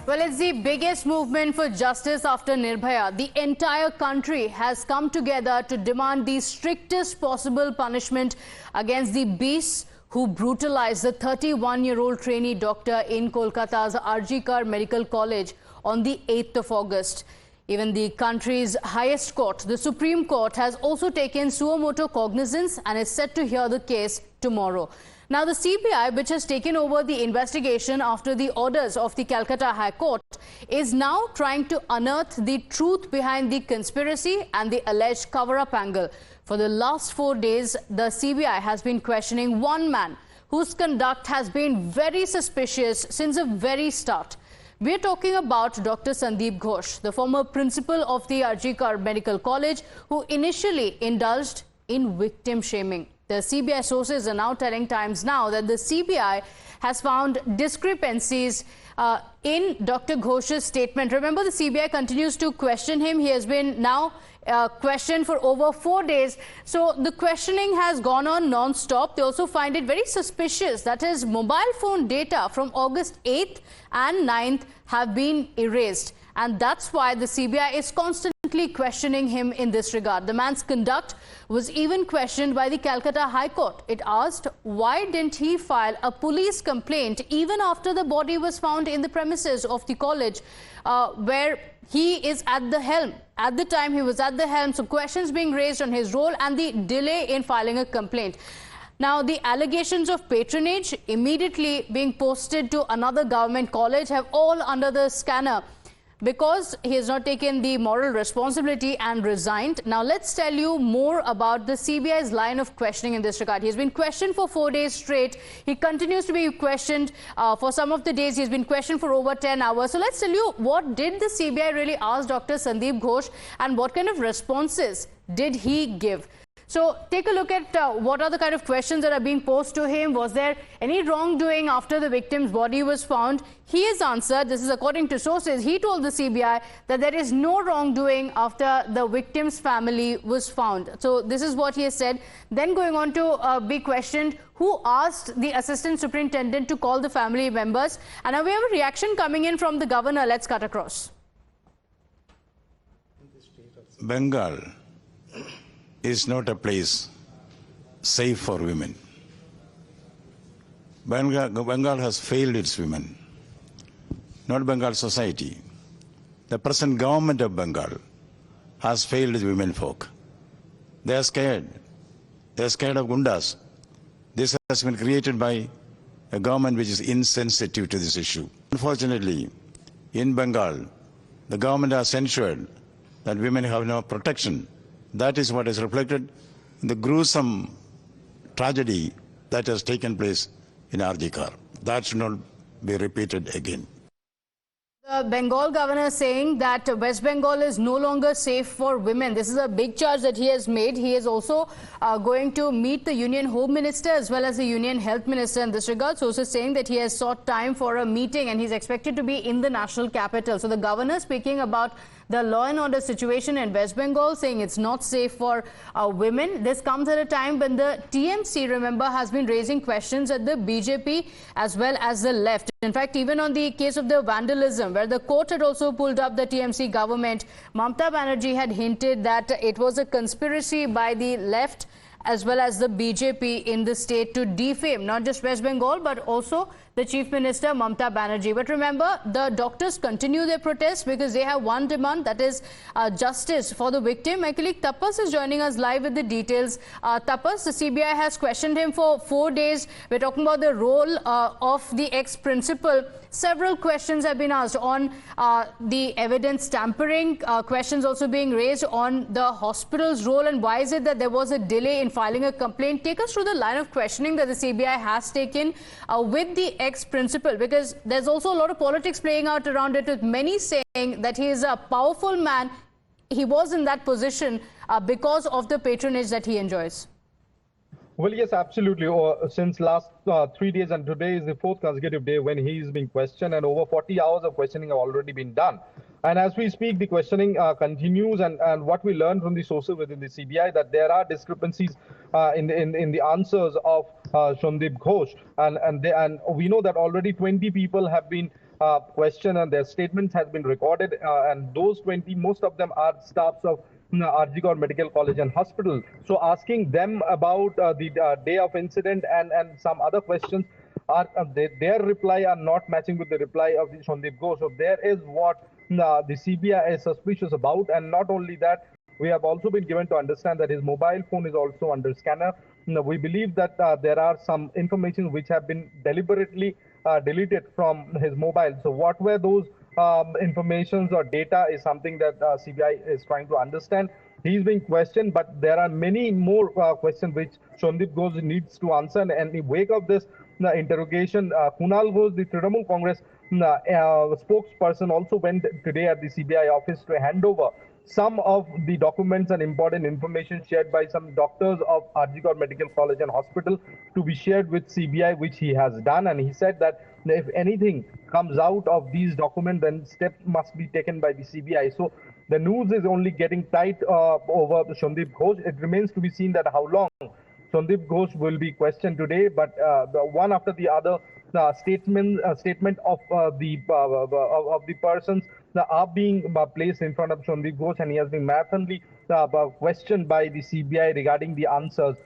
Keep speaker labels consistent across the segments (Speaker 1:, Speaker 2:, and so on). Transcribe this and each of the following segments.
Speaker 1: Well, it's the biggest movement for justice after Nirbhaya. The entire country has come together to demand the strictest possible punishment against the beasts who brutalized the 31-year-old trainee doctor in Kolkata's R.G. Kar Medical College on the 8th of August. Even the country's highest court, the Supreme Court, has also taken suo motu cognizance and is set to hear the case tomorrow. Now, the CBI, which has taken over the investigation after the orders of the Calcutta High Court, is now trying to unearth the truth behind the conspiracy and the alleged cover-up angle. For the last 4 days, the CBI has been questioning one man whose conduct has been very suspicious since the very start. We're talking about Dr. Sandeep Ghosh, the former principal of the R.G. Kar Medical College, who initially indulged in victim shaming. The CBI sources are now telling Times Now that the CBI has found discrepancies in Dr. Ghosh's statement. Remember, the CBI continues to question him. He has been now questioned for over 4 days. So the questioning has gone on non-stop. They also find it very suspicious that his mobile phone data from August 8th and 9th have been erased. And that's why the CBI is constantly questioning him in this regard. The man's conduct was even questioned by the Calcutta High Court. It asked, why didn't he file a police complaint even after the body was found in the premises of the college where he is at the helm? At the time, he was at the helm, so questions being raised on his role and the delay in filing a complaint. Now, the allegations of patronage immediately being posted to another government college have all under the scanner, because he has not taken the moral responsibility and resigned. Now, let's tell you more about the CBI's line of questioning in this regard. He has been questioned for 4 days straight. He continues to be questioned for some of the days. He's been questioned for over 10 hours. So let's tell you, what did the CBI really ask Dr. Sandeep Ghosh and what kind of responses did he give? So take a look at what are the kind of questions that are being posed to him. Was there any wrongdoing after the victim's body was found? He has answered, this is according to sources, he told the CBI that there is no wrongdoing after the victim's family was found. So this is what he has said. Then going on to be questioned, who asked the assistant superintendent to call the family members? And now we have a reaction coming in from the governor. Let's cut across.
Speaker 2: Bengal is not a place safe for women. Bengal has failed its women, not Bengal society. The present government of Bengal has failed its women folk. They are scared. They are scared of gundas. This has been created by a government which is insensitive to this issue. Unfortunately, in Bengal, the government has ensured that women have no protection. That is what is reflected in the gruesome tragedy that has taken place in R.G. Kar. That should not be repeated again.
Speaker 1: The Bengal governor saying that West Bengal is no longer safe for women. This is a big charge that he has made. He is also going to meet the Union Home Minister as well as the Union Health Minister in this regard. So also saying that he has sought time for a meeting and he's expected to be in the national capital. So the governor speaking about the law and order situation in West Bengal, saying it's not safe for women. This comes at a time when the TMC, remember, has been raising questions at the BJP as well as the left. In fact, even on the case of the vandalism, where the court had also pulled up the TMC government, Mamata Banerjee had hinted that it was a conspiracy by the left as well as the BJP in the state to defame not just West Bengal but also the Chief Minister Mamata Banerjee. But remember, the doctors continue their protest because they have one demand, that is justice for the victim. My colleague Tapas is joining us live with the details. Tapas, the CBI has questioned him for 4 days. We're talking about the role of the ex-principal. Several questions have been asked on the evidence tampering, questions also being raised on the hospital's role and why is it that there was a delay in filing a complaint. Take us through the line of questioning that the CBI has taken with the ex-principal, because there's also a lot of politics playing out around it, with many saying that he is a powerful man. He was in that position because of the patronage that he enjoys.
Speaker 3: Well, yes, absolutely. Since last 3 days, and today is the 4th consecutive day when he is being questioned, and over 40 hours of questioning have already been done. And as we speak, the questioning continues, and what we learned from the sources within the CBI, that there are discrepancies in the answers of Sandeep Ghosh, and we know that already 20 people have been questioned, and their statements has been recorded. And those 20, most of them are staffs of RG Kar Medical College and Hospital. So asking them about the day of incident and some other questions, their reply are not matching with the reply of the Sandeep Ghosh. So there is what the CBI is suspicious about. And not only that, we have also been given to understand that his mobile phone is also under scanner. We believe that there are some information which have been deliberately deleted from his mobile. So what were those informations or data is something that CBI is trying to understand. He's being questioned, but there are many more questions which Sandeep Ghosh needs to answer. And in the wake of this interrogation, Kunal Ghosh, the Trinamool Congress spokesperson, also went today at the CBI office to hand over some of the documents and important information shared by some doctors of RG Kar Medical College and Hospital to be shared with CBI, which he has done. And he said that if anything comes out of these documents, then steps must be taken by the CBI. So the news is only getting tight over Sandeep Ghosh. It remains to be seen that how long Sandeep Ghosh will be questioned today, but the one after the other statement of the persons are being placed in front of Sandeep Ghosh, and he has been marathonly questioned by the CBI regarding the answers.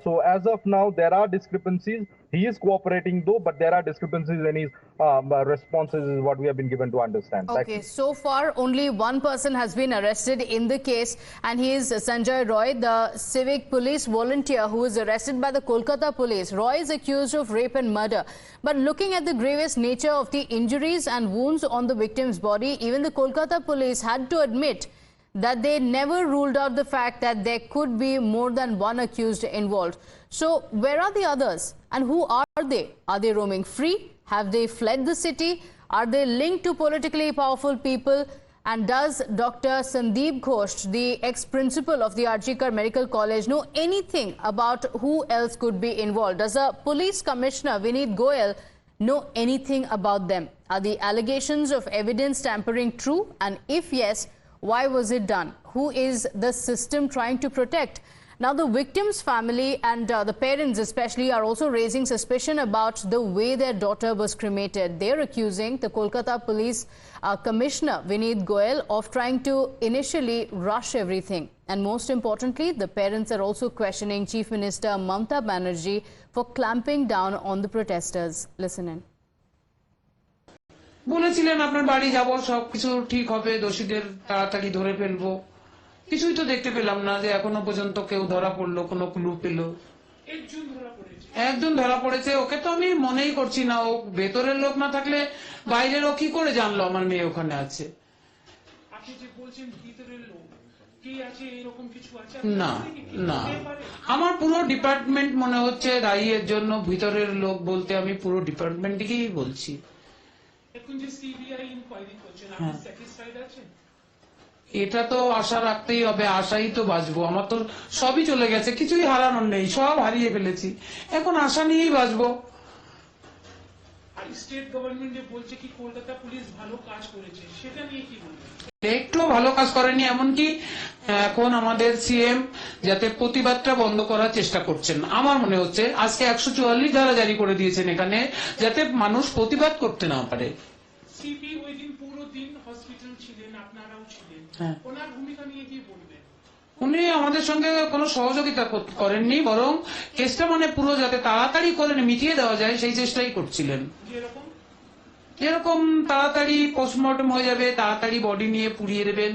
Speaker 3: So as of now, there are discrepancies. He is cooperating though, but there are discrepancies in his responses, is what we have been given to understand.
Speaker 1: Okay, so far only one person has been arrested in the case, and he is Sanjay Roy, the civic police volunteer who was arrested by the Kolkata police. Roy is accused of rape and murder. But looking at the grievous nature of the injuries and wounds on the victim's body, even the Kolkata police had to admit that they never ruled out the fact that there could be more than one accused involved. So where are the others and who are they? Are they roaming free? Have they fled the city? Are they linked to politically powerful people? And does Dr. Sandeep Ghosh, the ex-principal of the RG Kar Medical College, know anything about who else could be involved? Does a police commissioner, Vineet Goyal, know anything about them? Are the allegations of evidence tampering true? And if yes, why was it done? Who is the system trying to protect? Now, the victim's family and the parents especially are also raising suspicion about the way their daughter was cremated. They're accusing the Kolkata Police Commissioner, Vineet Goyal, of trying to initially rush everything. And most importantly, the parents are also questioning Chief Minister Mamata Banerjee for clamping down on the protesters. Listen in.
Speaker 4: বলেছিলেন আপনার বাড়ি যাব, সবকিছু ঠিক হবে, দোষীদের তাড়াতাড়ি ধরে ফেলবো। কিছুই তো দেখতে পেলাম না যে এখনো পর্যন্ত কেউ ধরা পড়লো, কোনো ক্লু পেল। একজন ধরা পড়েছে, ওকে তো আমি মনেই করছি না। ও ভেতরের লোক না থাকলে বাইরের ও কি করে জানলো আমার মেয়ে ওখানে আছে? না না, আমার পুরো ডিপার্টমেন্ট মনে হচ্ছে দায়ী এর জন্য। ভিতরের লোক বলতে আমি পুরো ডিপার্টমেন্টকেই বলছি। এটা তো আশা রাখতেই হবে, আশাই তো বাঁচবো। আমার তো সবই চলে গেছে, কিছুই হারানোর নেই, সব হারিয়ে ফেলেছি, এখন আশা নিয়েই বাঁচবো। স্টেট গভর্নমেন্ট যে বলছে কি কলকাতা পুলিশ ভালো কাজ করেছে, সেটা নিয়ে কি বলবেন? একটু ভালো কাজ করেনি, এমনকি এখন আমাদের সিএম যাতে প্রতিবাদটা বন্ধ করার চেষ্টা করছেন। আমার মনে হচ্ছে আজকে 144 ধারা জারি করে দিয়েছেন এখানে, যাতে মানুষ প্রতিবাদ করতে না পারে। সিপি ওই দিন পুরো দিন হসপিটাল ছিলেন, আপনারাও ছিলেন, ওনার ভূমিকা নিয়ে কি বলবেন? উনি আমাদের সঙ্গে কোনো সহযোগিতা করেননি, বরং কেসটা পুরো যাতে তাড়াতাড়ি করে মিটিয়ে দেওয়া যায় সেই চেষ্টাই করছিলেন। যেরকম তাড়াতাড়ি পোস্টমর্টম হয়ে যাবে, তাড়াতাড়ি বডি নিয়ে পুড়িয়ে দেবেন।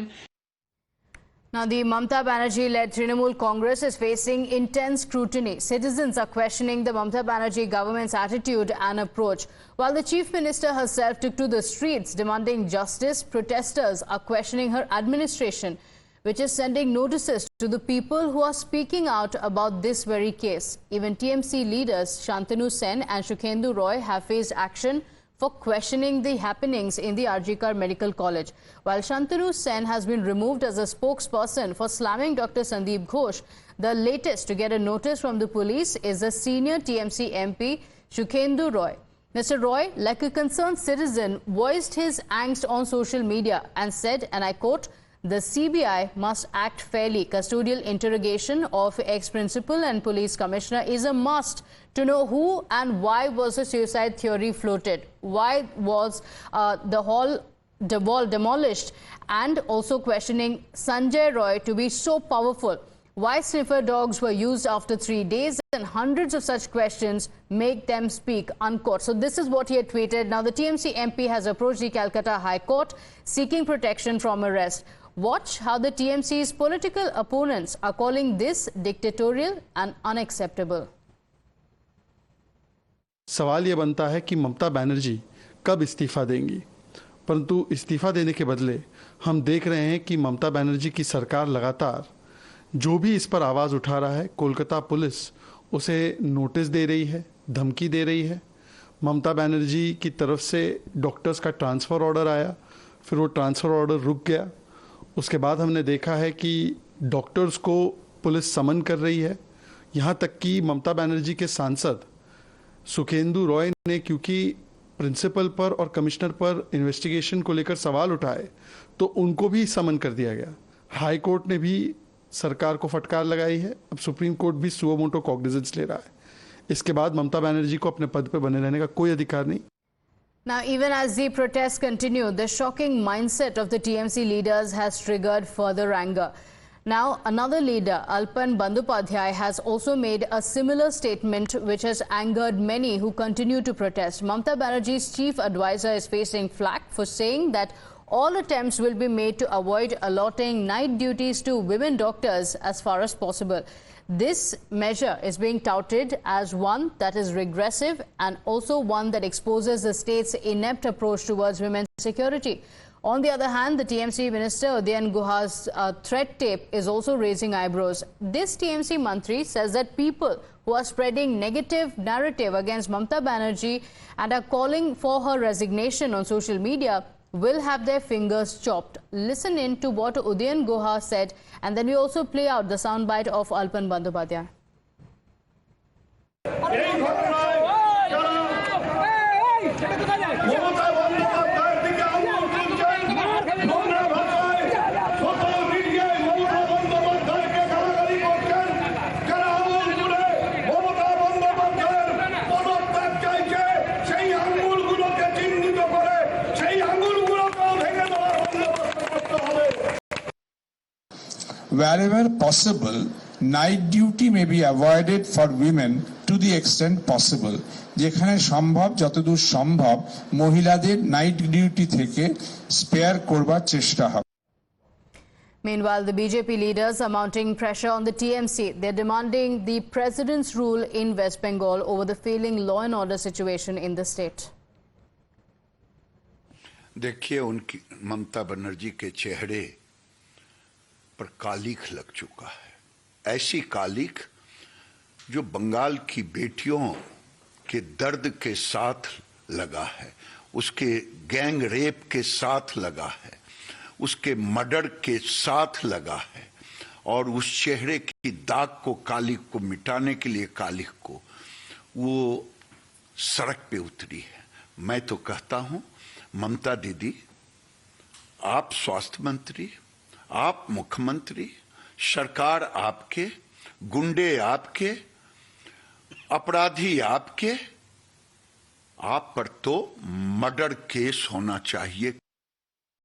Speaker 1: Now, the Mamata Banerjee-led Trinamool Congress is facing intense scrutiny. Citizens are questioning the Mamata Banerjee government's attitude and approach. While the Chief Minister herself took to the streets demanding justice, protesters are questioning her administration, which is sending notices to the people who are speaking out about this very case. Even TMC leaders Shantanu Sen and Sukhendu Roy have faced action for questioning the happenings in the RG Kar Medical College. While Shantanu Sen has been removed as a spokesperson for slamming Dr. Sandeep Ghosh, the latest to get a notice from the police is the senior TMC MP Sukhendu Roy. Mr. Roy, like a concerned citizen, voiced his angst on social media and said, and I quote, The CBI must act fairly. Custodial interrogation of ex-principal and police commissioner is a must to know who and why was the suicide theory floated. Why was the wall demolished, and also questioning Sanjay Roy to be so powerful. Why sniffer dogs were used after 3 days, and hundreds of such questions make them speak, unquote. So this is what he had tweeted. Now the TMC MP has approached the Calcutta High Court seeking protection from arrest. Watch how the TMC's political opponents are calling this dictatorial and unacceptable.
Speaker 5: सवाल ये बनता है कि ममता बनर्जी कब इस्तीफा देंगी, परंतु इस्तीफा देने के बदले हम देख रहे हैं कि ममता बनर्जी की सरकार लगातार जो भी इस पर आवाज़ उठा रहा है, कोलकाता पुलिस उसे नोटिस दे रही है, धमकी दे रही है। ममता बनर्जी की तरफ से डॉक्टर्स का ट्रांसफ़र ऑर्डर आया, फिर वो ट्रांसफ़र ऑर्डर रुक गया। उसके बाद हमने देखा है कि डॉक्टर्स को पुलिस समन कर रही है। यहाँ तक कि ममता बनर्जी के सांसद सुखेंदु रॉय ने क्योंकि प्रिंसिपल पर और कमिश्नर पर इन्वेस्टिगेशन को लेकर सवाल उठाए तो उनको भी समन कर दिया गया। हाई कोर्ट ने भी सरकार को फटकार लगाई है। अब सुप्रीम कोर्ट भी सुओ मोटो कॉग्निजेंस ले रहा है। इसके बाद ममता बनर्जी को अपने पद पर बने रहने का कोई अधिकार नहीं।
Speaker 1: Now, even as the protests continue, the shocking mindset of the TMC leaders has triggered further anger. Now, another leader, Alpan Bandyopadhyay, has also made a similar statement which has angered many who continue to protest. Mamata Banerjee's chief advisor is facing flack for saying that all attempts will be made to avoid allotting night duties to women doctors as far as possible. This measure is being touted as one that is regressive and also one that exposes the state's inept approach towards women's security. On the other hand, the TMC minister Udayan Guha's threat tape is also raising eyebrows. This TMC mantri says that people who are spreading negative narrative against Mamata Banerjee and are calling for her resignation on social media will have their fingers chopped. Listen in to what Udayan Guha said, and then we also play out the soundbite of Alpan Bandyopadhyay.
Speaker 6: Wherever possible, night duty may be avoided for women to the extent possible. যেখানে সম্ভব, যতদূর সম্ভব মহিলাদের night duty থেকে spare করবার চেষ্টা হবে।
Speaker 1: Meanwhile, the BJP leaders are mounting pressure on the TMC. They're demanding the president's rule in West Bengal over the failing law and order situation in the state.
Speaker 7: देखिए, उनकी ममता बनर्जी के चेहरे पर कालिख लग चुका है। ऐसी कालिख जो बंगाल की बेटियों के दर्द के साथ लगा है, उसके गैंग रेप के साथ लगा है, उसके मर्डर के साथ लगा है, और उस चेहरे की दाग को, कालिख को मिटाने के लिए कालिख को वो सड़क पे उतरी है। मैं तो कहता हूं, ममता दीदी, आप स्वास्थ्य मंत्री, आप मुख्यमंत्री, सरकार आपके, गुंडे आपके, अपराधी आपके, आप पर तो मर्डर केस होना चाहिए,